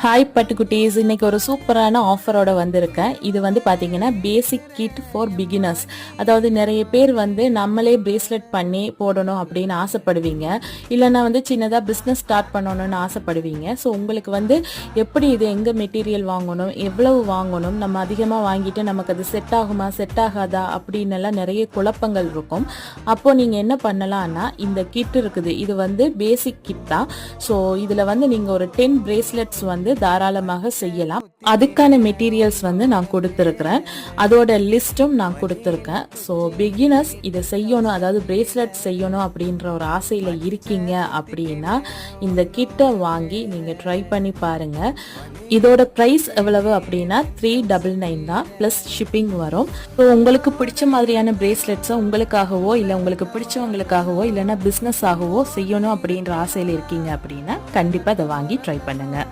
Hi பட்டுக்குட்டீஸ், இன்னைக்கு ஒரு சூப்பரான ஆஃபரோட வந்திருக்கேன். இது வந்து பார்த்தீங்கன்னா பேசிக் கிட் ஃபார் பிகினர்ஸ். அதாவது நிறைய பேர் வந்து நம்மளே பிரேஸ்லெட் பண்ணி போடணும் அப்படின்னு ஆசைப்படுவீங்க, இல்லைன்னா வந்து சின்னதாக பிஸ்னஸ் ஸ்டார்ட் பண்ணணும்னு ஆசைப்படுவீங்க. ஸோ உங்களுக்கு வந்து எப்படி இது எங்கே மெட்டீரியல் வாங்கணும், எவ்வளவு வாங்கணும், நம்ம அதிகமாக வாங்கிட்டு நமக்கு அது செட் ஆகுமா செட் ஆகாதா அப்படின்னு எல்லாம் நிறைய குழப்பங்கள் இருக்கும். அப்போது நீங்கள் என்ன பண்ணலான்னா, இந்த கிட் இருக்குது, இது வந்து பேசிக் கிட் தான். ஸோ இதில் வந்து நீங்கள் ஒரு 10 பிரேஸ்லெட்ஸ் வந்து தாராளமாக செய்யலாம். அதுக்கான மெட்டீரியல்ஸ் வந்து நான் கொடுத்துருக்கிறேன், அதோட லிஸ்டும் நான் கொடுத்துருக்கேன். ஸோ பிகினர்ஸ் இதை செய்யணும், அதாவது பிரேஸ்லெட் செய்யணும் அப்படின்ற ஒரு ஆசையில் இருக்கீங்க அப்படின்னா இந்த கிட்டை வாங்கி நீங்கள் ட்ரை பண்ணி பாருங்க. இதோட ப்ரைஸ் எவ்வளவு அப்படின்னா 399 தான், ப்ளஸ் ஷிப்பிங் வரும். ஸோ உங்களுக்கு பிடிச்ச மாதிரியான பிரேஸ்லெட்ஸை உங்களுக்காகவோ இல்லை உங்களுக்கு பிடிச்சவங்களுக்காகவோ இல்லைன்னா பிஸ்னஸ் ஆகவோ செய்யணும் அப்படின்ற ஆசையில் இருக்கீங்க அப்படின்னா கண்டிப்பாக அதை வாங்கி ட்ரை பண்ணுங்க.